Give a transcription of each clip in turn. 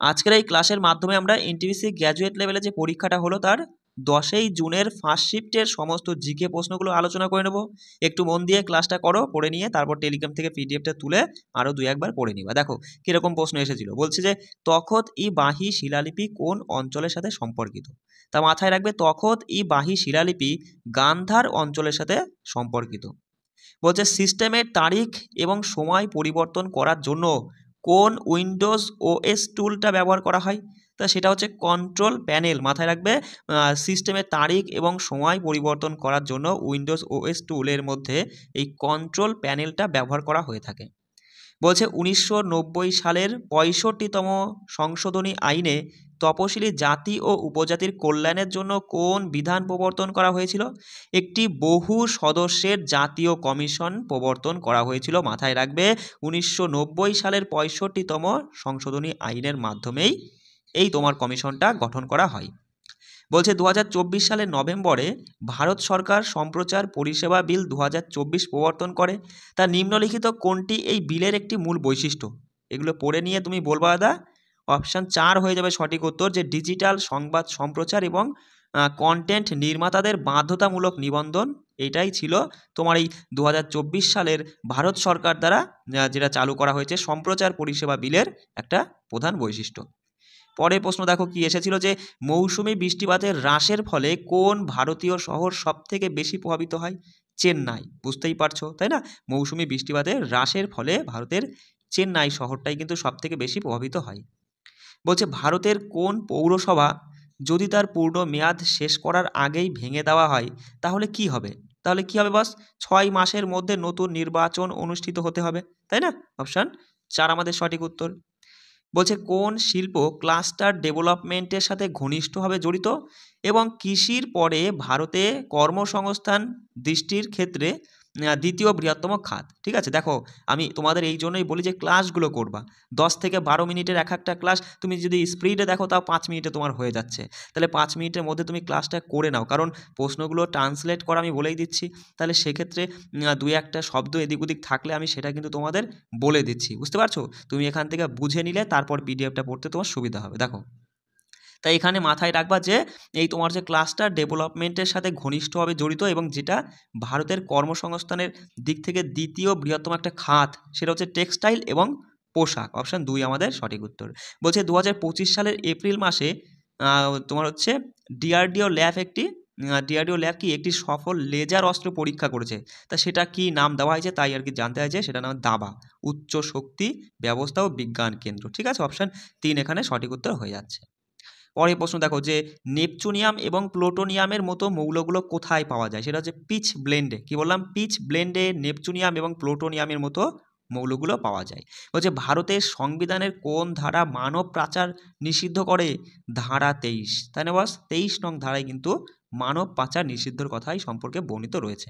আজকের এই ক্লাসের মাধ্যমে আমরা এনটিপিসি গ্র্যাজুয়েট লেভেলে যে পরীক্ষাটা হলো তার 10ই জুনের ফার্স্ট শিফটের সমস্ত জিকে প্রশ্নগুলো আলোচনা করে নেব। একটু মন দিয়ে ক্লাসটা করো, পড়ে নিয়ে তারপর টেলিগ্রাম থেকে পিডিএফটা তুলে আরও 2-1বার পড়ে নিবা। দেখো কীরকম প্রশ্ন এসেছিল। বলছে যে তখত-ই-বাহী শিলালিপি কোন অঞ্চলের সাথে সম্পর্কিত। তা মাথায় রাখবে, তখত-ই-বাহী শিলালিপি গান্ধার অঞ্চলের সাথে সম্পর্কিত। বলছে সিস্টেমের তারিখ এবং সময় পরিবর্তন করার জন্য কোন উইন্ডোজ ওএস টুলটা ব্যবহার করা হয়। তা সেটা হচ্ছে কন্ট্রোল প্যানেল। মাথায় রাখবে, সিস্টেমের তারিখ এবং সময় পরিবর্তন করার জন্য উইন্ডোজ ওএস টুলের মধ্যে এই কন্ট্রোল প্যানেলটা ব্যবহার করা হয়ে থাকে। বলছে 1990 সালের 65তম সংশোধনী আইনে তপশিলি জাতি ও উপজাতির কল্যাণের জন্য কোন বিধান প্রবর্তন করা হয়েছিল। একটি বহু সদস্যের জাতীয় কমিশন প্রবর্তন করা হয়েছিল। মাথায় রাখবে, 1990 সালের 65তম সংশোধনী আইনের মাধ্যমেই এই তোমার কমিশনটা গঠন করা হয়। বলছে 2024 সালের নভেম্বরে ভারত সরকার সম্প্রচার পরিষেবা বিল 2024 প্রবর্তন করে। তা নিম্নলিখিত কোনটি এই বিলের একটি মূল বৈশিষ্ট্য। এগুলো পড়ে নিয়ে তুমি বলবা দাদা। অপশান 4 হয়ে যাবে সঠিক উত্তর, যে ডিজিটাল সংবাদ সম্প্রচার এবং কন্টেন্ট নির্মাতাদের বাধ্যতামূলক নিবন্ধন। এটাই ছিল তোমার এই 2024 সালের ভারত সরকার দ্বারা যেটা চালু করা হয়েছে সম্প্রচার পরিষেবা বিলের একটা প্রধান বৈশিষ্ট্য। পরের প্রশ্ন দেখো কি এসেছিল, যে মৌসুমি বৃষ্টিপাতের হ্রাসের ফলে কোন ভারতীয় শহর সবথেকে বেশি প্রভাবিত হয়। চেন্নাই। বুঝতেই পারছো তাই না, মৌসুমি বৃষ্টিপাতের হ্রাসের ফলে ভারতের চেন্নাই শহরটাই কিন্তু সবথেকে বেশি প্রভাবিত হয়। বলছে ভারতের কোন পৌরসভা যদি তার পূর্ণ মেয়াদ শেষ করার আগেই ভেঙে দেওয়া হয় তাহলে কি হবে। তাহলে কি হবে বস, 6 মাসের মধ্যে নতুন নির্বাচন অনুষ্ঠিত হতে হবে, তাই না। অপশান 4 আমাদের সঠিক উত্তর। বলছে কোন শিল্প ক্লাস্টার ডেভেলপমেন্টের সাথে ঘনিষ্ঠভাবে জড়িত এবং কৃষির পরে ভারতে কর্মসংস্থান দৃষ্টির ক্ষেত্রে দ্বিতীয় বৃহত্তম খাত। ঠিক আছে, দেখো আমি তোমাদের এই জন্যই বলি যে ক্লাসগুলো করবা 10 থেকে 12 মিনিটের এক একটা ক্লাস। তুমি যদি স্পিডে দেখো তাও 5 মিনিটে তোমার হয়ে যাচ্ছে। তাহলে 5 মিনিটের মধ্যে তুমি ক্লাসটা করে নাও, কারণ প্রশ্নগুলো ট্রান্সলেট করা আমি বলেই দিচ্ছি। তাহলে সেক্ষেত্রে 2-1টা শব্দ এদিক ওদিক থাকলে আমি সেটা কিন্তু তোমাদের বলে দিচ্ছি, বুঝতে পারছো। তুমি এখান থেকে বুঝে নিলে তারপর পিডিএফটা পড়তে তোমার সুবিধা হবে। দেখো তাই এখানে মাথায় রাখবা যে এই তোমার যে ক্লাস্টার ডেভেলপমেন্টের সাথে ঘনিষ্ঠভাবে জড়িত এবং যেটা ভারতের কর্মসংস্থানের দিক থেকে দ্বিতীয় বৃহত্তম একটা খাত, সেটা হচ্ছে টেক্সটাইল এবং পোশাক। অপশান 2 আমাদের সঠিক উত্তর। বলছে 2025 সালের এপ্রিল মাসে তোমার হচ্ছে ডিআরডিও ল্যাব কি একটি সফল লেজার অস্ত্র পরীক্ষা করেছে। তা সেটা কি নাম দেওয়া হয়েছে তাই আর কি জানতে হয়েছে, সেটা নাম দাবা উচ্চ শক্তি ব্যবস্থা ও বিজ্ঞান কেন্দ্র। ঠিক আছে, অপশান 3 এখানে সঠিক উত্তর হয়ে যাচ্ছে। পরের প্রশ্ন দেখো, যে নেপচুনিয়াম এবং প্লুটোনিয়ামের মতো মৌলগুলো কোথায় পাওয়া যায়। সেটা হচ্ছে পিচ ব্লেন্ডে। কি বললাম, পিচ ব্লেন্ডে নেপচুনিয়াম এবং প্লুটোনিয়ামের মতো মৌলগুলো পাওয়া যায়। বলছে ভারতের সংবিধানের কোন ধারা মানব পাচার নিষিদ্ধ করে। ধারা 23, তাই না বস, 23 নং ধারায় কিন্তু মানব পাচার নিষিদ্ধর কথাই সম্পর্কে বর্ণিত রয়েছে।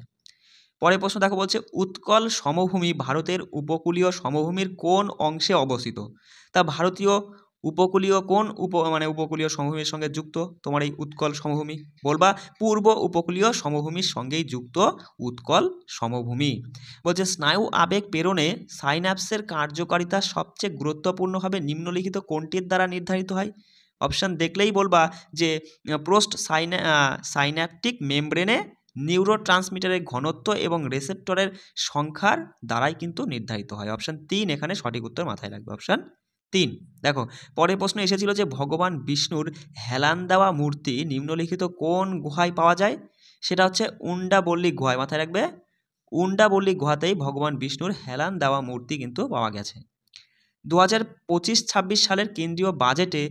পরের প্রশ্ন দেখো, বলছে উৎকল সমভূমি ভারতের উপকূলীয় সমভূমির কোন অংশে অবস্থিত। তা ভারতীয় উপকূলীয় কোন উপকূলীয় সমভূমির সঙ্গে যুক্ত তোমার এই উৎকল সমভূমি। বলবা পূর্ব উপকূলীয় সমভূমির সঙ্গেই যুক্ত উৎকল সমভূমি। বলছে স্নায়ু আবেগ প্রেরণে সাইন্যাপসের কার্যকারিতা সবচেয়ে গুরুত্বপূর্ণভাবে নিম্নলিখিত কোনটির দ্বারা নির্ধারিত হয়। অপশান দেখলেই বলবা যে পোস্ট সাইন্যাপটিক মেমব্রেনে নিউরো ট্রান্সমিটারের ঘনত্ব এবং রেসেপ্টরের সংখ্যার দ্বারাই কিন্তু নির্ধারিত হয়। অপশান 3 এখানে সঠিক উত্তর, মাথায় রাখবে অপশান 3। দেখো পরের প্রশ্ন এসেছিল, যে ভগবান বিষ্ণুর হেলান দেওয়া মূর্তি নিম্নলিখিত কোন গুহায় পাওয়া যায়। সেটা হচ্ছে উন্ডাবল্লী গুহায়। মাথায় রাখবে, উন্ডাবল্লী গুহাতেই ভগবান বিষ্ণুর হেলান দেওয়া মূর্তি কিন্তু পাওয়া গেছে। 2025-26 সালের কেন্দ্রীয় বাজেটে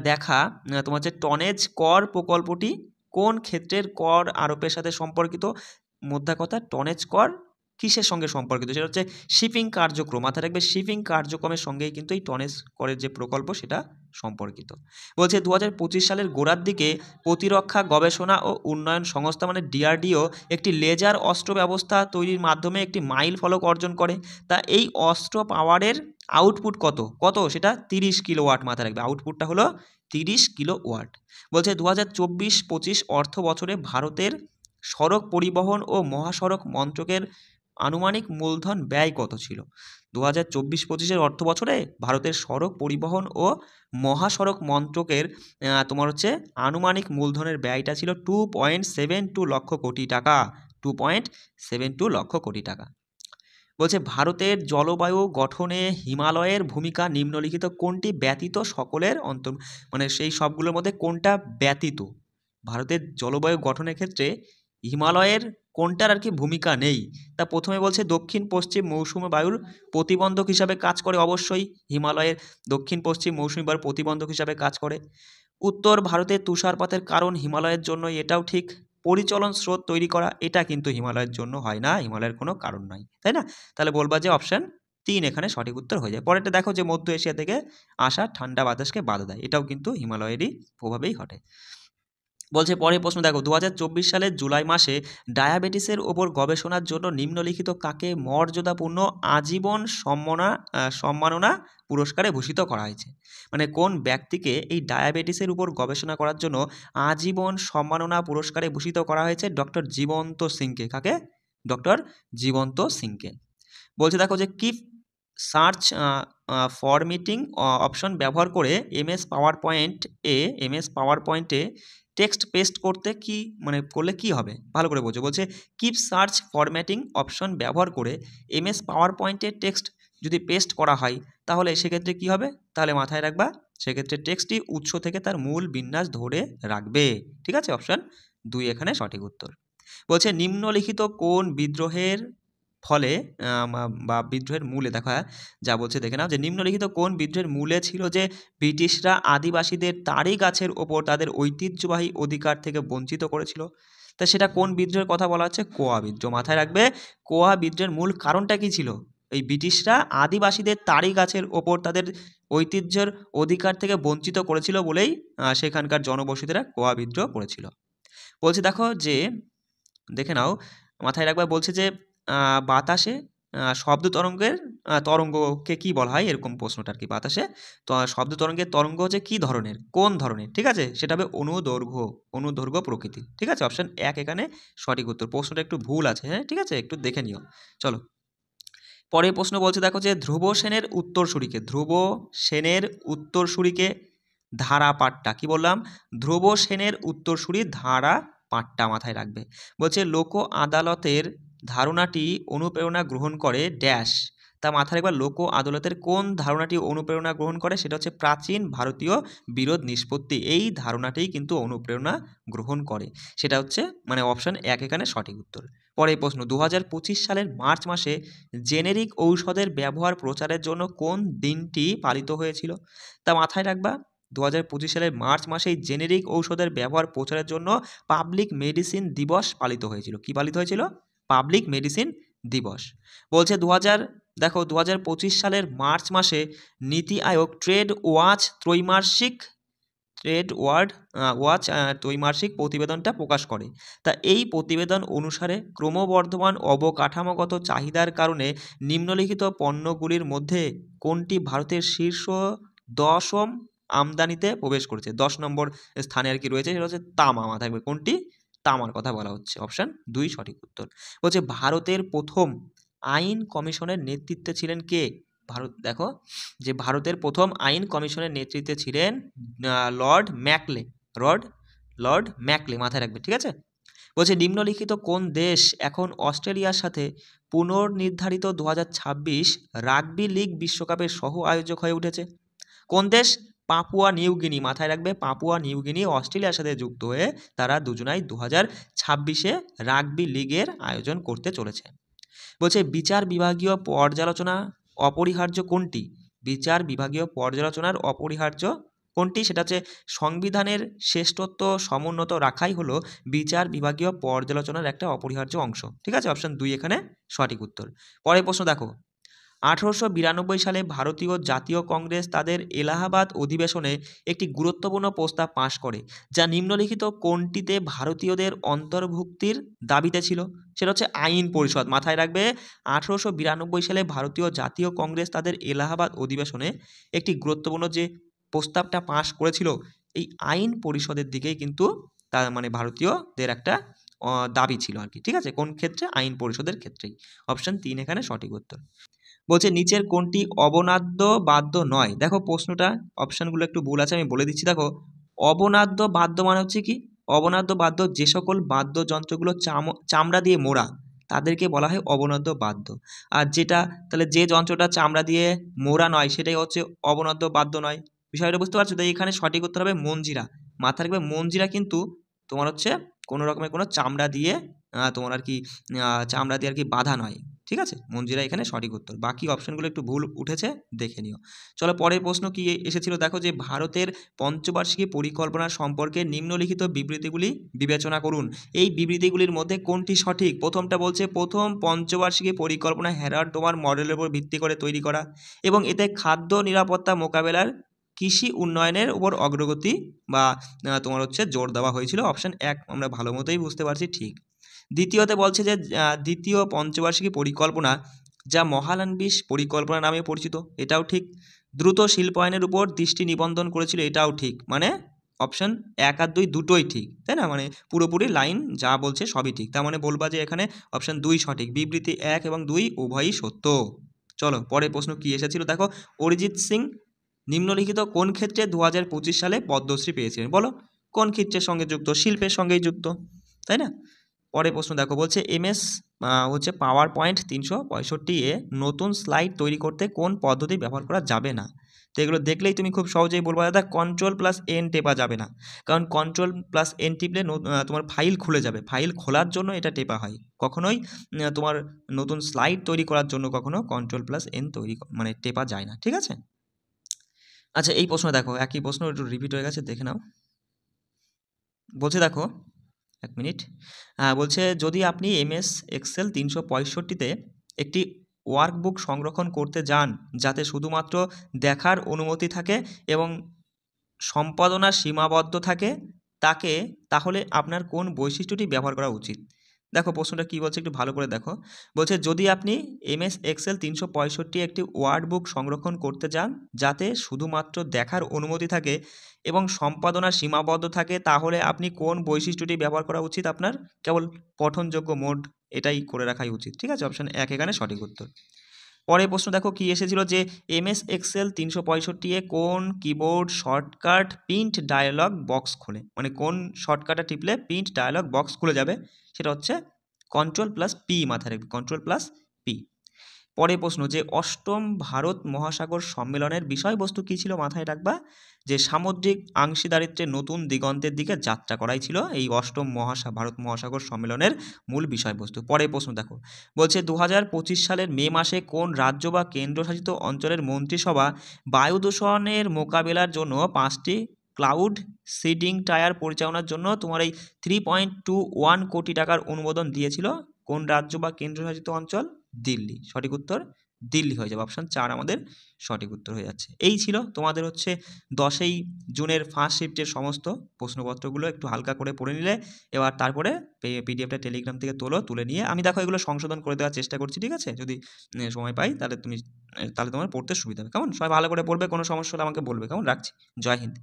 দেখা তোমার যে টনেজ কর প্রকল্পটি কোন ক্ষেত্রের কর আরোপের সাথে সম্পর্কিত। মোদ্দা কথা, টনেজ কর কিসের সঙ্গে সম্পর্কিত, সেটা হচ্ছে শিপিং কার্যক্রম। মাথায় রাখবে, শিপিং কার্যক্রমের সঙ্গেই কিন্তু এই টনেজ করের যে প্রকল্প সেটা সম্পর্কিত। বলছে 2025 সালের গোড়ার দিকে প্রতিরক্ষা গবেষণা ও উন্নয়ন সংস্থা মানে ডিআরডিও একটি লেজার অস্ত্র ব্যবস্থা তৈরির মাধ্যমে একটি মাইল ফলক অর্জন করে। তা এই অস্ত্র পাওয়ারের আউটপুট কত সেটা 30 কিলোওয়াট। মাথায় রাখবে, আউটপুটটা হলো 30 কিলোওয়াট। বলছে 2024-25 অর্থ বছরে ভারতের সড়ক পরিবহন ও মহাসড়ক মন্ত্রকের আনুমানিক মূলধন ব্যয় কত ছিল? 2024-25 অর্থ বছরে ভারতের সড়ক পরিবহন ও মহাসড়ক মন্ত্রকের তোমার হচ্ছে আনুমানিক মূলধনের ব্যয়টা ছিল 2.72 লক্ষ কোটি টাকা। 2.72 লক্ষ কোটি টাকা। বলছে ভারতের জলবায়ু গঠনে হিমালয়ের ভূমিকা নিম্নলিখিত কোনটি ব্যতীত সকলের মানে সেই সবগুলোর মধ্যে কোনটা ব্যতীত? ভারতের জলবায়ু গঠনের ক্ষেত্রে হিমালয়ের কোনটার আর কি ভূমিকা নেই? তা প্রথমে বলছে দক্ষিণ পশ্চিম মৌসুমী বায়ুর প্রতিবন্ধক হিসাবে কাজ করে, অবশ্যই হিমালয়ের দক্ষিণ পশ্চিম মৌসুমী বায়ুর প্রতিবন্ধক হিসাবে কাজ করে। উত্তর ভারতের তুষারপাতের কারণ হিমালয়ের জন্য, এটাও ঠিক। পরিচলন স্রোত তৈরি করা, এটা কিন্তু হিমালয়ের জন্য হয় না, হিমালয়ের কোনো কারণ নাই, তাই না? তাহলে বলবা যে অপশান 3 এখানে সঠিক উত্তর হয়ে যায়। পরেরটা দেখো যে মধ্য এশিয়া থেকে আসা ঠান্ডা বাতাসকে বাধা দেয়, এটাও কিন্তু হিমালয়েরই প্রভাবেই ঘটে। বলছে পরের প্রশ্ন দেখো, 2024 সালের জুলাই মাসে ডায়াবেটিসের ওপর গবেষণার জন্য নিম্নলিখিত কাকে মর্যাদাপূর্ণ আজীবন সম্মাননা পুরস্কারে ভূষিত করা হয়েছে? মানে কোন ব্যক্তিকে এই ডায়াবেটিসের উপর গবেষণা করার জন্য আজীবন সম্মাননা পুরস্কারে ভূষিত করা হয়েছে? ডক্টর জীবন্ত সিংকে। কাকে? ডক্টর জীবন্ত সিংকে। বলছে দেখো যে কিপ সার্চ ফরম্যাটিং অপশন ব্যবহার করে এমএস পাওয়ার পয়েন্টে টেক্সট পেস্ট করতে কি করলে কি হবে? ভালো করে বলছে কিপ সার্চ ফরম্যাটিং অপশন ব্যবহার করে এমএস পাওয়ার পয়েন্টে টেক্সট যদি পেস্ট করা হয় তাহলে সেক্ষেত্রে কি হবে? তাহলে মাথায় রাখবা সেক্ষেত্রে টেক্সটটি উৎস থেকে তার মূল বিন্যাস ধরে রাখবে। ঠিক আছে, অপশন 2 এখানে সঠিক উত্তর। বলছে নিম্নলিখিত কোন বিদ্রোহের ফলে বা বিদ্রোহের মূলে দেখা যা বলছে দেখে নাও যে নিম্নলিখিত কোন বিদ্রোহের মূলে ছিল যে ব্রিটিশরা আদিবাসীদের তাড়ি গাছের ওপর তাদের ঐতিহ্যবাহী অধিকার থেকে বঞ্চিত করেছিল? তা সেটা কোন বিদ্রোহের কথা বলা হচ্ছে? কোয়া বিদ্রোহ। মাথায় রাখবে কোয়া বিদ্রোহের মূল কারণটা কি ছিল? এই ব্রিটিশরা আদিবাসীদের তাড়ি গাছের ওপর তাদের ঐতিহ্যের অধিকার থেকে বঞ্চিত করেছিল বলেই সেখানকার জনবসতিরা কোয়া বিদ্রোহ করেছিল। বলছে দেখো যে দেখে নাও, মাথায় রাখবা বলছে যে বাতাসে শব্দ তরঙ্গকে কি বলা হয়? এরকম প্রশ্নটা আর কি। বাতাসে তো শব্দ তরঙ্গ হচ্ছে কি ধরনের, কোন ধরনের? ঠিক আছে, সেটা হবে অনুদৈর্ঘ্য প্রকৃতি। ঠিক আছে, অপশন 1 এখানে সঠিক উত্তর। প্রশ্নটা একটু ভুল আছে, হ্যাঁ, ঠিক আছে, একটু দেখে নিও। চলো পরের প্রশ্ন বলছে দেখো যে ধ্রুব সেনের উত্তরসূরিকে ধারা পাট্টা। কি বললাম? ধ্রুব সেনের উত্তরসূরি ধারা পাট্টা, মাথায় রাখবে। বলছে লোক আদালতের ধারণাটি অনুপ্রেরণা গ্রহণ করে ড্যাশ। তা মাথায় রাখবা লোক আদালতের কোন ধারণাটি অনুপ্রেরণা গ্রহণ করে? সেটা হচ্ছে প্রাচীন ভারতীয় বিরোধ নিষ্পত্তি। এই ধারণাটি কিন্তু অনুপ্রেরণা গ্রহণ করে, সেটা হচ্ছে অপশন 1 এখানে সঠিক উত্তর। পরের প্রশ্ন, 2025 সালের মার্চ মাসে জেনেরিক ঔষধের ব্যবহার প্রচারের জন্য কোন দিনটি পালিত হয়েছিল? তা মাথায় রাখবা 2025 সালের মার্চ মাসেই জেনেরিক ঔষধের ব্যবহার প্রচারের জন্য পাবলিক মেডিসিন দিবস পালিত হয়েছিল। কি পালিত হয়েছিল? পাবলিক মেডিসিন দিবস। বলছে 2025 সালের মার্চ মাসে নীতি আয়োগ ট্রেড ওয়াচ ত্রৈমাসিক প্রতিবেদনটা প্রকাশ করে। তা এই প্রতিবেদন অনুসারে ক্রমবর্ধমান অবকাঠামোগত চাহিদার কারণে নিম্নলিখিত পণ্যগুলির মধ্যে কোনটি ভারতের শীর্ষ 10ম আমদানিতে প্রবেশ করেছে? 10 নম্বর স্থানে আর কি রয়েছে, সেটা হচ্ছে তামা। মাথায় থাকবে কোনটি? তামার কথা বলা হচ্ছে। অপশন 2 সঠিক উত্তর। বলছে ভারতের প্রথম আইন কমিশনের নেতৃত্বে ছিলেন কে? ভারতের প্রথম আইন কমিশনের নেতৃত্বে ছিলেন লর্ড ম্যাকলে। মাথায় রাখবে, ঠিক আছে। বলছে নিম্নলিখিত কোন দেশ এখন অস্ট্রেলিয়ার সাথে পুনর্নির্ধারিত 2026 রাগবি লীগ বিশ্বকাপের সহ আয়োজক হয়ে উঠেছে? কোন দেশ? Papua New Guinea. মাথায় রাখবে পাপুয়া নিউ গিনি অস্ট্রেলিয়ার সাথে যুক্ত হয়ে তারা দুজনাই 2026 রাগবি লীগের আয়োজন করতে চলেছে। বলছে বিচার বিভাগীয় পর্যালোচনা অপরিহার্য কোনটি? বিচার বিভাগীয় পর্যালোচনার অপরিহার্য কোনটি? সেটা হচ্ছে সংবিধানের শ্রেষ্ঠত্ব সমুন্নত রাখাই হলো বিচার বিভাগীয় পর্যালোচনার একটা অপরিহার্য অংশ। ঠিক আছে, অপশন 2 এখানে সঠিক উত্তর। পরের প্রশ্ন দেখো, 1892 সালে ভারতীয় জাতীয় কংগ্রেস তাদের এলাহাবাদ অধিবেশনে একটি গুরুত্বপূর্ণ প্রস্তাব পাশ করে, যা নিম্নলিখিত কোনটিতে ভারতীয়দের অন্তর্ভুক্তির দাবিতে ছিল? সেটা হচ্ছে আইন পরিষদ। মাথায় রাখবে 1892 সালে ভারতীয় জাতীয় কংগ্রেস তাদের এলাহাবাদ অধিবেশনে একটি গুরুত্বপূর্ণ যে প্রস্তাবটা পাশ করেছিল, এই আইন পরিষদের দিকেই কিন্তু তার ভারতীয়দের একটা দাবি ছিল আর কি, ঠিক আছে? কোন ক্ষেত্রে? আইন পরিষদের ক্ষেত্রেই। অপশন 3 এখানে সঠিক উত্তর। বলছে নিচের কোনটি অবনাদ্য বাদ্য নয়? দেখো প্রশ্নটা অপশনগুলো একটু ভুল আছে, আমি বলে দিচ্ছি। দেখো অবনাদ্য বাদ্য মানে হচ্ছে কি? অবনাদ্য বাদ্য যে সকল বাদ্যযন্ত্রগুলো চামড়া দিয়ে মোড়া তাদেরকে বলা হয় অবনাদ্য বাদ্য। আর যেটা তাহলে যে যন্ত্রটা চামড়া দিয়ে মোড়া নয় সেটাই হচ্ছে অবনাদ্য বাদ্য নয়। বিষয়টা বুঝতে পারছো? তো এখানে সঠিক উত্তর হবে মঞ্জিরা। মাথা রাখবে মঞ্জিরা কিন্তু তোমার হচ্ছে কোনো রকমের কোনো চামড়া দিয়ে তোমার আর কি চামড়া দিয়ে আর কি বাঁধা নয়, ঠিক আছে? মঞ্জিরা এখানে সঠিক উত্তর। বাকি অপশনগুলো একটু ভুল উঠেছে, দেখে নিও। চলো পরের প্রশ্ন কি এসেছিল দেখো, যে ভারতের পঞ্চবার্ষিকী পরিকল্পনা সম্পর্কে নিম্নলিখিত বিবৃতিগুলি বিবেচনা করুন। এই বিবৃতিগুলির মধ্যে কোনটি সঠিক? প্রথমটা বলছে প্রথম পঞ্চবার্ষিকী পরিকল্পনা হ্যারাল্ড তোমার মডেলের উপর ভিত্তি করে তৈরি করা এবং এতে খাদ্য নিরাপত্তা মোকাবেলার কৃষি উন্নয়নের উপর অগ্রগতি বা তোমার হচ্ছে জোর দেওয়া হয়েছিল। অপশন 1 আমরা ভালো মতোই বুঝতে পারছি, ঠিক। দ্বিতীয়তে বলছে যে দ্বিতীয় পঞ্চবার্ষিকী পরিকল্পনা যা মহালানবিশ পরিকল্পনা নামে পরিচিত, এটাও ঠিক। দ্রুত শিল্পায়নের উপর দৃষ্টি নিবন্ধন করেছিল, এটাও ঠিক। মানে অপশন 1 আর 2 দুটোই ঠিক, তাই না? মানে পুরোপুরি লাইন যা বলছে সবই ঠিক। তার মানে বলবা যে এখানে অপশন 2 সঠিক, বিবৃতি 1 এবং 2 উভয়ই সত্য। চলো পরের প্রশ্ন কি এসেছিল দেখো, অরিজিৎ সিং নিম্নলিখিত কোন ক্ষেত্রে 2025 সালে পদ্মশ্রী পেয়েছিলেন? বলো কোন ক্ষেত্রের সঙ্গে যুক্ত? শিল্পের সঙ্গেই যুক্ত, তাই না? পরের প্রশ্ন দেখো, বলছে এমএস হচ্ছে পাওয়ার পয়েন্ট 365 এ নতুন স্লাইড তৈরি করতে কোন পদ্ধতি ব্যবহার করা যাবে না? তো এগুলো দেখলেই তুমি খুব সহজেই বলবা দাদা Ctrl+N টেপা যাবে না, কারণ Ctrl+N টিপলে তোমার ফাইল খুলে যাবে। ফাইল খোলার জন্য এটা টেপা হয়, কখনোই তোমার নতুন স্লাইড তৈরি করার জন্য কখনো Ctrl+N মানে টেপা যায় না, ঠিক আছে? আচ্ছা এই প্রশ্ন দেখো, একই প্রশ্ন একটু রিপিট হয়ে গেছে, দেখে নাও। বলছে দেখো 1 মিনিট, বলছে যদি আপনি MS এক্সেল 365-তে একটি ওয়ার্কবুক সংরক্ষণ করতে যান যাতে শুধুমাত্র দেখার অনুমতি থাকে এবং সম্পাদনা সীমাবদ্ধ থাকে তাহলে আপনার কোন বৈশিষ্ট্যটি ব্যবহার করা উচিত? দেখো প্রশ্নটা কী বলছে একটু ভালো করে দেখো। বলছে যদি আপনি MS এক্সেল 365 একটি ওয়ার্কবুক সংরক্ষণ করতে যান যাতে শুধুমাত্র দেখার অনুমতি থাকে এবং সম্পাদনা সীমাবদ্ধ থাকে তাহলে আপনি কোন বৈশিষ্ট্যটি ব্যবহার করা উচিত? আপনার কেবল পঠনযোগ্য মোড এটাই করে রাখাই উচিত, ঠিক আছে? অপশন 1 এখানে সঠিক উত্তর। পরের প্রশ্ন দেখো কি এসেছিল, যে MS এক্সেল 365 এ কোন keyboard shortcut print dialog box খোলে? মানে কোন শর্টকাটটা টিপলে প্রিন্ট ডায়ালগ বক্স খুলে যাবে? সেটা হচ্ছে Ctrl+P, মাথায় রাখবে Ctrl+P। পরের প্রশ্ন, যে অষ্টম ভারত মহাসাগর সম্মেলনের বিষয়বস্তু কী ছিল? মাথায় রাখবা যে সামুদ্রিক অংশীদারিত্বের নতুন দিগন্তের দিকে যাত্রা করাই ছিল এই অষ্টম ভারত মহাসাগর সম্মেলনের মূল বিষয়বস্তু। পরের প্রশ্ন দেখো, বলছে 2025 সালের মে মাসে কোন রাজ্য বা কেন্দ্রশাসিত অঞ্চলের মন্ত্রিসভা বায়ু দূষণের মোকাবেলার জন্য 5টি ক্লাউড সিডিং টায়ার পরিচালনার জন্য তোমার এই 3.21 কোটি টাকার অনুমোদন দিয়েছিল? কোন রাজ্য বা কেন্দ্রশাসিত অঞ্চল? দিল্লি। সঠিক উত্তর দিল্লি হয়ে যাবে। অপশন 4 আমাদের সঠিক উত্তর হয়ে যাচ্ছে। এই ছিল তোমাদের হচ্ছে 10ই জুনের ফার্স্ট শিফটের সমস্ত প্রশ্নপত্রগুলো। একটু হালকা করে পড়ে নিলে এবার তারপরে পিডিএফটা টেলিগ্রাম থেকে তুলে নিয়ে আমি দেখো এগুলো সংশোধন করে দেওয়ার চেষ্টা করছি, ঠিক আছে? যদি সময় পাই তাহলে তোমার পড়তে সুবিধা হবে। কেমন? সবাই ভালো করে পড়বে, কোনো সমস্যা হলে আমাকে বলবে। কেমন? রাখছি। জয় হিন্দ।